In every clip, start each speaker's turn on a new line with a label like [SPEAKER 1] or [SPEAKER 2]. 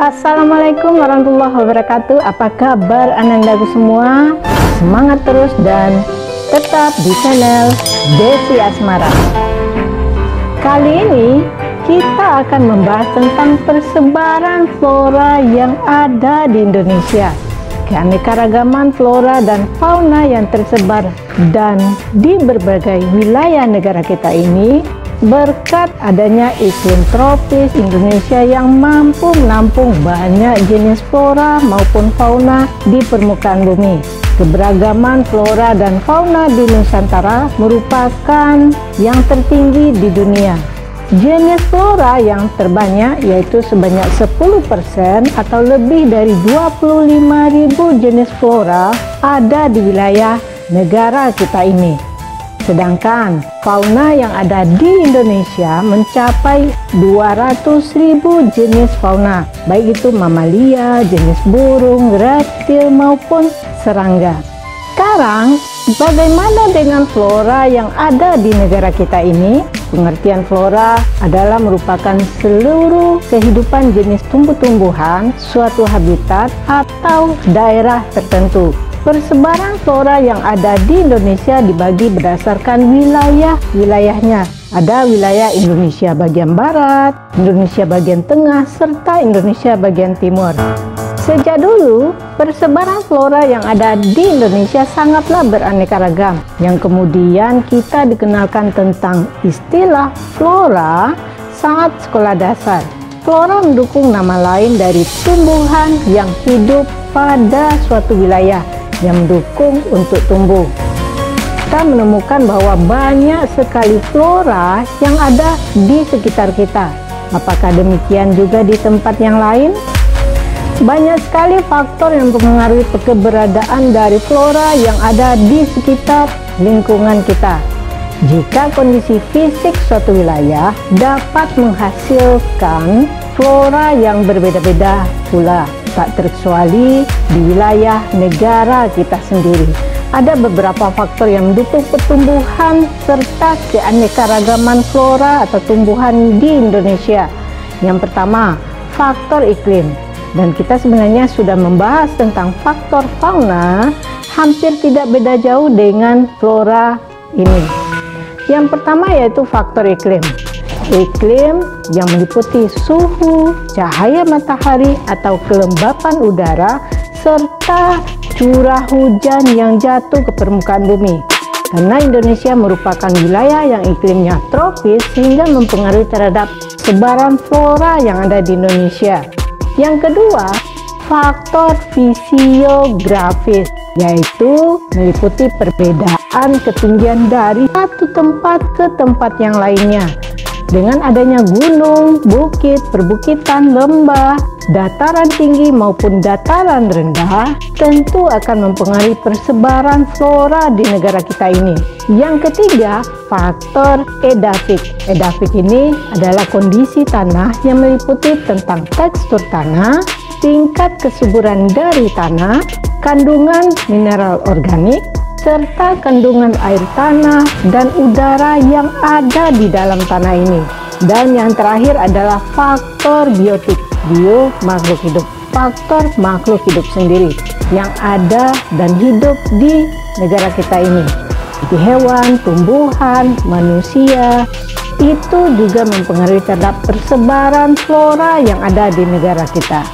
[SPEAKER 1] Assalamualaikum warahmatullahi wabarakatuh. Apa kabar anandaku semua? Semangat terus dan tetap di channel Desi Asmara. Kali ini kita akan membahas tentang persebaran flora yang ada di Indonesia, keanekaragaman flora dan fauna yang tersebar dan di berbagai wilayah negara kita ini berkat adanya iklim tropis Indonesia yang mampu menampung banyak jenis flora maupun fauna di permukaan bumi. Keberagaman flora dan fauna di Nusantara merupakan yang tertinggi di dunia. Jenis flora yang terbanyak yaitu sebanyak 10% atau lebih dari 25.000 jenis flora ada di wilayah negara kita ini. Sedangkan fauna yang ada di Indonesia mencapai 200.000 jenis fauna, baik itu mamalia, jenis burung, reptil maupun serangga. Sekarang, bagaimana dengan flora yang ada di negara kita ini? Pengertian flora adalah merupakan seluruh kehidupan jenis tumbuh-tumbuhan, suatu habitat atau daerah tertentu. Persebaran flora yang ada di Indonesia dibagi berdasarkan wilayahnya. Ada wilayah Indonesia bagian barat, Indonesia bagian tengah, serta Indonesia bagian timur. Sejak dulu, persebaran flora yang ada di Indonesia sangatlah beraneka ragam, yang kemudian kita dikenalkan tentang istilah flora saat sekolah dasar. Flora mendukung nama lain dari tumbuhan yang hidup pada suatu wilayah yang mendukung untuk tumbuh. Kita menemukan bahwa banyak sekali flora yang ada di sekitar kita. Apakah demikian juga di tempat yang lain? Banyak sekali faktor yang mempengaruhi keberadaan dari flora yang ada di sekitar lingkungan kita. Jika kondisi fisik suatu wilayah dapat menghasilkan flora yang berbeda-beda pula, tak terkecuali di wilayah negara kita sendiri. Ada beberapa faktor yang mendukung pertumbuhan serta keanekaragaman flora atau tumbuhan di Indonesia. Yang pertama, faktor iklim. Dan kita sebenarnya sudah membahas tentang faktor fauna, hampir tidak beda jauh dengan flora ini. Yang pertama yaitu faktor iklim. Iklim yang meliputi suhu, cahaya matahari atau kelembapan udara, serta curah hujan yang jatuh ke permukaan bumi. Karena Indonesia merupakan wilayah yang iklimnya tropis sehingga mempengaruhi terhadap sebaran flora yang ada di Indonesia. Yang kedua, faktor fisiografis, yaitu meliputi perbedaan ketinggian dari satu tempat ke tempat yang lainnya. Dengan adanya gunung, bukit, perbukitan, lembah, dataran tinggi maupun dataran rendah, tentu akan mempengaruhi persebaran flora di negara kita ini. Yang ketiga, faktor edafik. Edafik ini adalah kondisi tanah yang meliputi tentang tekstur tanah, tingkat kesuburan dari tanah, kandungan mineral organik, serta kandungan air tanah dan udara yang ada di dalam tanah ini. Dan yang terakhir adalah faktor biotik, makhluk hidup, faktor makhluk hidup sendiri yang ada dan hidup di negara kita ini. Seperti hewan, tumbuhan, manusia, itu juga mempengaruhi terhadap persebaran flora yang ada di negara kita.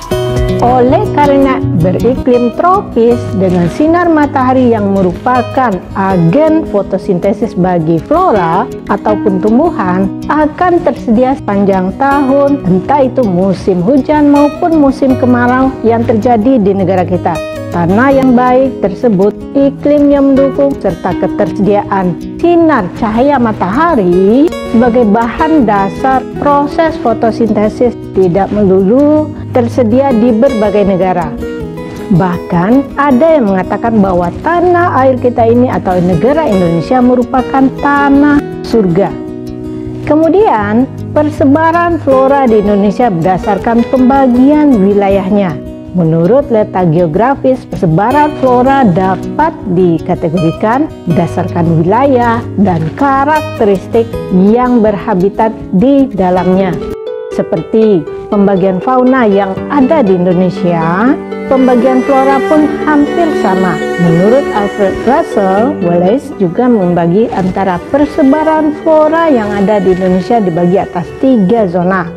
[SPEAKER 1] Oleh karena beriklim tropis dengan sinar matahari yang merupakan agen fotosintesis bagi flora ataupun tumbuhan akan tersedia sepanjang tahun, entah itu musim hujan maupun musim kemarau yang terjadi di negara kita. Tanah yang baik tersebut, iklim yang mendukung, serta ketersediaan sinar cahaya matahari sebagai bahan dasar proses fotosintesis tidak melulu tersedia di berbagai negara. Bahkan ada yang mengatakan bahwa tanah air kita ini atau negara Indonesia merupakan tanah surga. Kemudian persebaran flora di Indonesia berdasarkan pembagian wilayahnya. Menurut letak geografis, persebaran flora dapat dikategorikan berdasarkan wilayah dan karakteristik yang berhabitat di dalamnya, seperti pembagian fauna yang ada di Indonesia, pembagian flora pun hampir sama. Menurut Alfred Russel Wallace juga membagi antara persebaran flora yang ada di Indonesia dibagi atas 3 zona.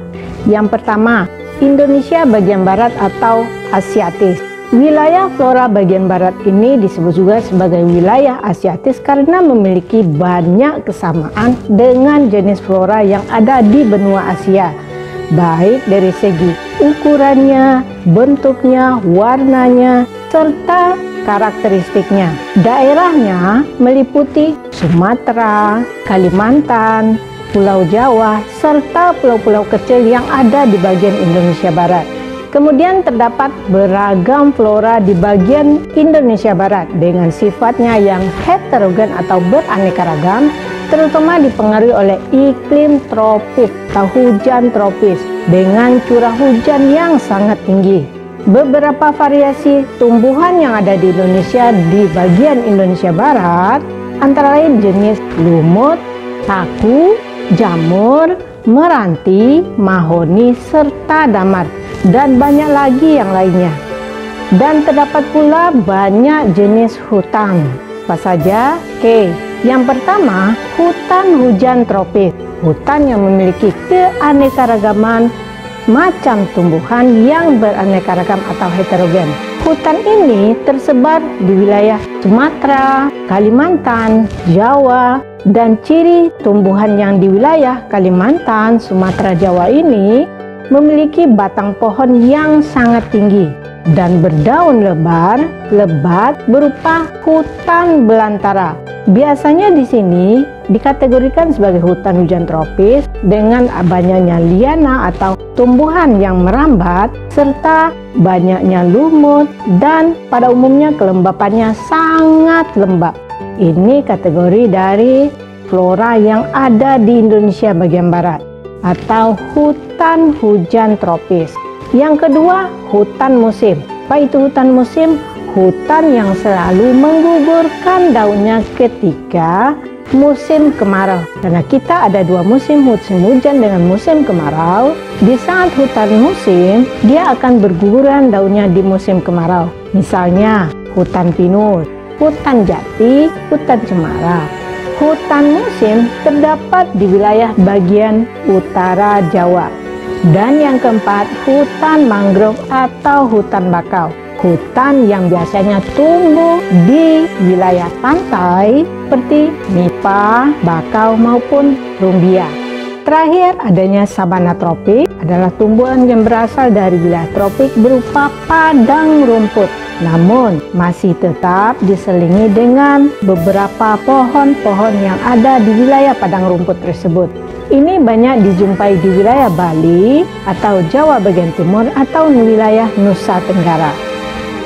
[SPEAKER 1] Yang pertama, Indonesia bagian barat atau Asiatis. Wilayah flora bagian barat ini disebut juga sebagai wilayah Asiatis karena memiliki banyak kesamaan dengan jenis flora yang ada di benua Asia, baik dari segi ukurannya, bentuknya, warnanya, serta karakteristiknya. Daerahnya meliputi Sumatera, Kalimantan, Pulau Jawa, serta pulau-pulau kecil yang ada di bagian Indonesia Barat. Kemudian terdapat beragam flora di bagian Indonesia Barat dengan sifatnya yang heterogen atau beraneka ragam, terutama dipengaruhi oleh iklim tropis atau hujan tropis dengan curah hujan yang sangat tinggi. Beberapa variasi tumbuhan yang ada di Indonesia di bagian Indonesia Barat antara lain jenis lumut, saku, jamur, meranti, mahoni, serta damar, dan banyak lagi yang lainnya. Dan terdapat pula banyak jenis hutan. Apa saja? Oke, yang pertama, hutan hujan tropis. Hutan yang memiliki keanekaragaman macam tumbuhan yang beraneka ragam atau heterogen. Hutan ini tersebar di wilayah Sumatera, Kalimantan, Jawa, dan ciri tumbuhan yang di wilayah Kalimantan, Sumatera, Jawa ini memiliki batang pohon yang sangat tinggi dan berdaun lebat berupa hutan belantara. Biasanya di sini dikategorikan sebagai hutan hujan tropis dengan banyaknya liana atau tumbuhan yang merambat serta banyaknya lumut dan pada umumnya kelembapannya sangat lembab. Ini kategori dari flora yang ada di Indonesia bagian barat atau hutan hujan tropis. Yang kedua, hutan musim. Apa itu hutan musim? Hutan yang selalu menggugurkan daunnya ketika musim kemarau. Karena kita ada 2 musim hujan dengan musim kemarau. Di saat hutan musim, dia akan berguguran daunnya di musim kemarau. Misalnya, hutan pinus, hutan jati, hutan cemara. Hutan musim terdapat di wilayah bagian utara Jawa. Dan yang keempat, hutan mangrove atau hutan bakau. Hutan yang biasanya tumbuh di wilayah pantai seperti nipah, bakau maupun rumbia. Terakhir, adanya sabana tropik adalah tumbuhan yang berasal dari wilayah tropik berupa padang rumput, namun masih tetap diselingi dengan beberapa pohon-pohon yang ada di wilayah padang rumput tersebut. Ini banyak dijumpai di wilayah Bali atau Jawa bagian timur atau wilayah Nusa Tenggara.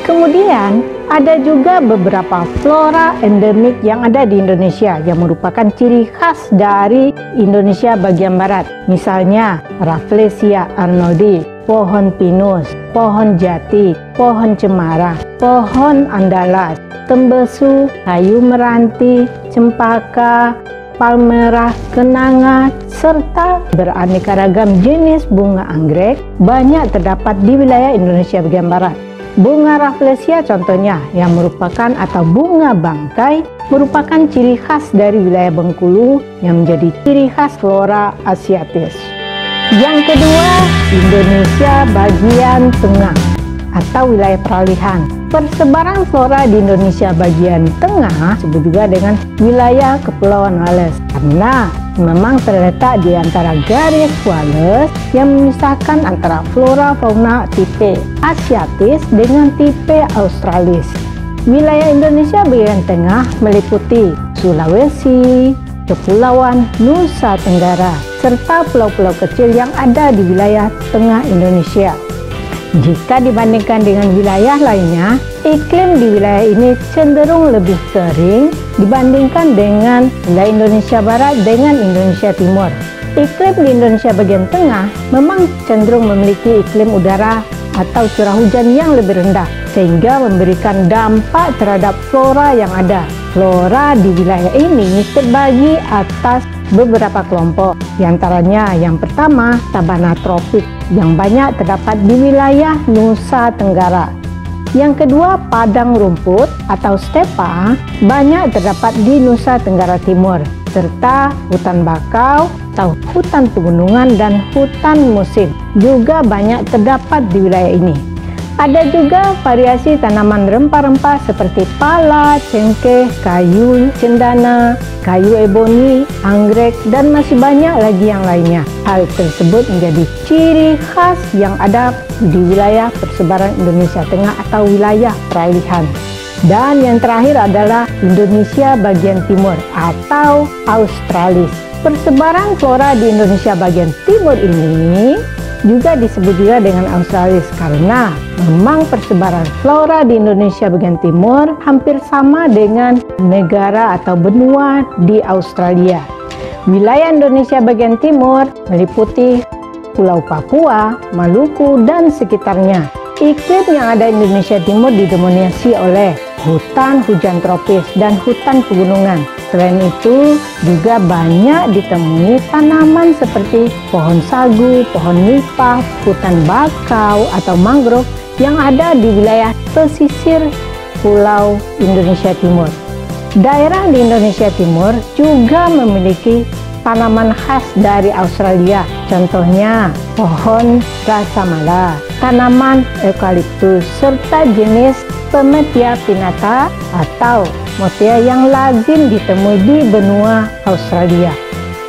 [SPEAKER 1] Kemudian ada juga beberapa flora endemik yang ada di Indonesia yang merupakan ciri khas dari Indonesia bagian barat. Misalnya Rafflesia arnoldii, pohon pinus, pohon jati, pohon cemara, pohon andalas, tembesu, kayu meranti, cempaka, palmerah, kenanga, serta beraneka ragam jenis bunga anggrek banyak terdapat di wilayah Indonesia bagian barat. Bunga Rafflesia contohnya yang merupakan atau bunga bangkai merupakan ciri khas dari wilayah Bengkulu yang menjadi ciri khas flora Asiatis. Yang kedua, Indonesia bagian tengah atau wilayah peralihan. Persebaran flora di Indonesia bagian tengah disebut juga dengan wilayah Kepulauan Wallace karena memang terletak di antara garis Wallace yang memisahkan antara flora fauna tipe Asiatis dengan tipe Australis. Wilayah Indonesia bagian tengah meliputi Sulawesi, Kepulauan Nusa Tenggara, serta pulau-pulau kecil yang ada di wilayah tengah Indonesia. Jika dibandingkan dengan wilayah lainnya, iklim di wilayah ini cenderung lebih kering dibandingkan dengan wilayah Indonesia Barat dengan Indonesia Timur. Iklim di Indonesia bagian tengah memang cenderung memiliki iklim udara atau curah hujan yang lebih rendah, sehingga memberikan dampak terhadap flora yang ada. Flora di wilayah ini terbagi atas beberapa kelompok. Di antaranya yang pertama, sabana tropis yang banyak terdapat di wilayah Nusa Tenggara. Yang kedua, padang rumput atau stepa banyak terdapat di Nusa Tenggara Timur, serta hutan bakau atau hutan pegunungan dan hutan musim juga banyak terdapat di wilayah ini. Ada juga variasi tanaman rempah-rempah seperti pala, cengkeh, kayu cendana, kayu eboni, anggrek, dan masih banyak lagi yang lainnya. Hal tersebut menjadi ciri khas yang ada di wilayah persebaran Indonesia Tengah atau wilayah peralihan. Dan yang terakhir adalah Indonesia bagian timur atau Australis. Persebaran flora di Indonesia bagian timur ini juga disebut juga dengan Australis karena memang persebaran flora di Indonesia bagian timur hampir sama dengan negara atau benua di Australia. Wilayah Indonesia bagian timur meliputi Pulau Papua, Maluku, dan sekitarnya. Iklim yang ada di Indonesia Timur didominasi oleh hutan hujan tropis dan hutan pegunungan. Selain itu, juga banyak ditemui tanaman seperti pohon sagu, pohon nipah, hutan bakau atau mangrove yang ada di wilayah pesisir Pulau Indonesia Timur. Daerah di Indonesia Timur juga memiliki tanaman khas dari Australia, contohnya pohon rasamala, tanaman eukaliptus, serta jenis Pemetia pinnata atau motia yang lazim ditemui di benua Australia.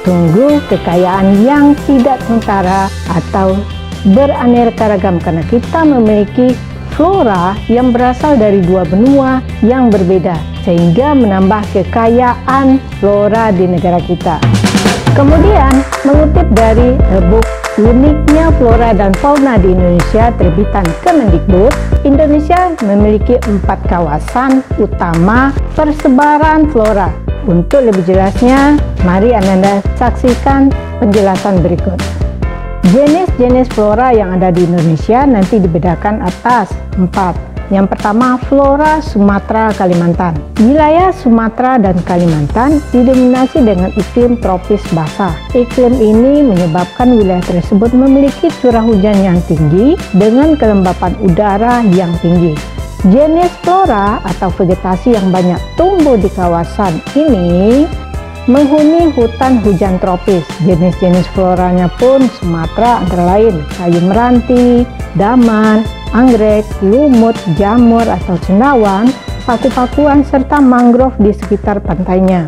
[SPEAKER 1] Sungguh kekayaan yang tidak sementara atau beraneka ragam karena kita memiliki flora yang berasal dari dua benua yang berbeda sehingga menambah kekayaan flora di negara kita. Kemudian mengutip dari e-book Uniknya Flora dan Fauna di Indonesia terbitan Kemendikbud, Indonesia memiliki 4 kawasan utama persebaran flora. Untuk lebih jelasnya, mari Anda saksikan penjelasan berikut. Jenis-jenis flora yang ada di Indonesia nanti dibedakan atas 4. Yang pertama, flora Sumatera Kalimantan. Wilayah Sumatera dan Kalimantan didominasi dengan iklim tropis basah. Iklim ini menyebabkan wilayah tersebut memiliki curah hujan yang tinggi dengan kelembapan udara yang tinggi. Jenis flora atau vegetasi yang banyak tumbuh di kawasan ini menghuni hutan hujan tropis. Jenis-jenis floranya pun Sumatera antara lain kayu meranti, daman, anggrek, lumut, jamur atau cendawan, paku-pakuan, serta mangrove di sekitar pantainya.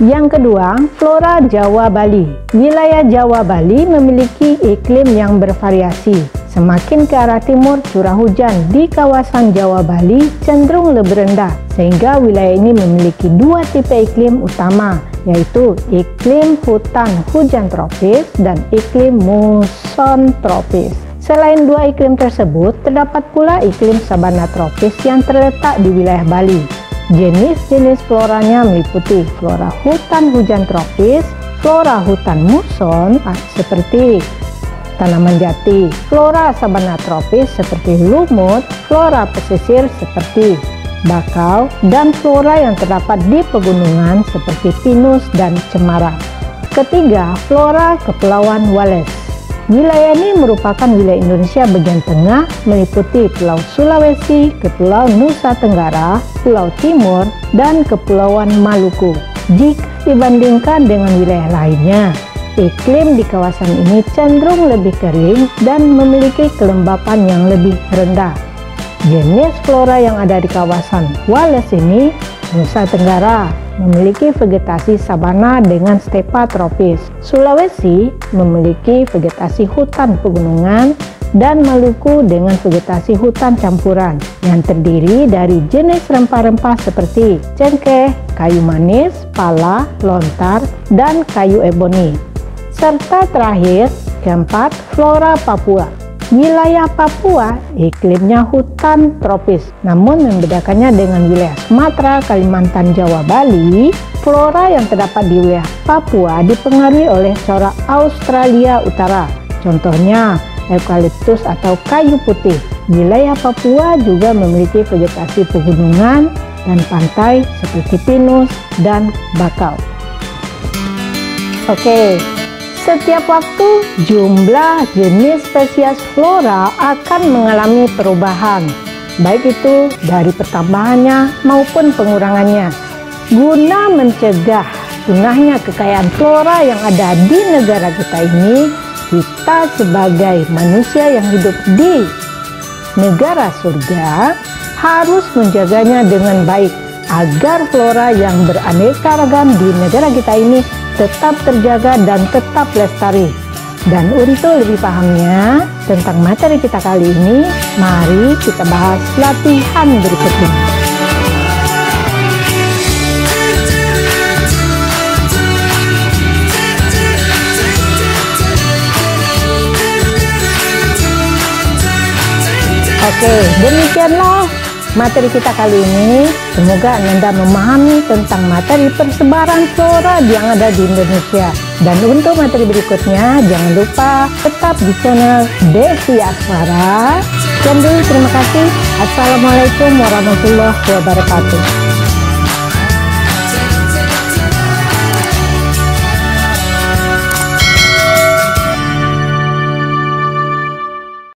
[SPEAKER 1] Yang kedua, flora Jawa Bali. Wilayah Jawa Bali memiliki iklim yang bervariasi. Semakin ke arah timur, curah hujan di kawasan Jawa Bali cenderung lebih rendah, sehingga wilayah ini memiliki 2 tipe iklim utama, yaitu iklim hutan hujan tropis dan iklim muson tropis. Selain 2 iklim tersebut, terdapat pula iklim sabana tropis yang terletak di wilayah Bali. Jenis-jenis floranya meliputi flora hutan hujan tropis, flora hutan muson seperti tanaman jati, flora sabana tropis seperti lumut, flora pesisir seperti bakau, dan flora yang terdapat di pegunungan seperti pinus dan cemara. Ketiga, flora Kepulauan Wallace. Wilayah ini merupakan wilayah Indonesia bagian tengah, meliputi Pulau Sulawesi, Kepulauan Nusa Tenggara, Pulau Timur, dan Kepulauan Maluku. Jika dibandingkan dengan wilayah lainnya, iklim di kawasan ini cenderung lebih kering dan memiliki kelembapan yang lebih rendah. Jenis flora yang ada di kawasan Wallace ini, Nusa Tenggara, memiliki vegetasi sabana dengan stepa tropis. Sulawesi memiliki vegetasi hutan pegunungan dan Maluku dengan vegetasi hutan campuran yang terdiri dari jenis rempah-rempah seperti cengkeh, kayu manis, pala, lontar, dan kayu eboni. Serta terakhir, keempat, flora Papua. Wilayah Papua iklimnya hutan tropis, namun membedakannya dengan wilayah Sumatera, Kalimantan, Jawa, Bali, flora yang terdapat di wilayah Papua dipengaruhi oleh corak Australia Utara. Contohnya eukaliptus atau kayu putih. Wilayah Papua juga memiliki vegetasi pegunungan dan pantai seperti pinus dan bakau. Oke, setiap waktu jumlah jenis spesies flora akan mengalami perubahan, baik itu dari pertambahannya maupun pengurangannya. Guna mencegah punahnya kekayaan flora yang ada di negara kita ini, kita sebagai manusia yang hidup di negara surga harus menjaganya dengan baik agar flora yang beraneka ragam di negara kita ini tetap terjaga dan tetap lestari. Dan untuk lebih pahamnya tentang materi kita kali ini, mari kita bahas latihan berikut ini. Oke, demikianlah materi kita kali ini. Semoga Ananda memahami tentang materi persebaran flora yang ada di Indonesia. Dan untuk materi berikutnya, jangan lupa tetap di channel Desi Asmara. Sekian dulu, terima kasih. Assalamualaikum warahmatullahi wabarakatuh.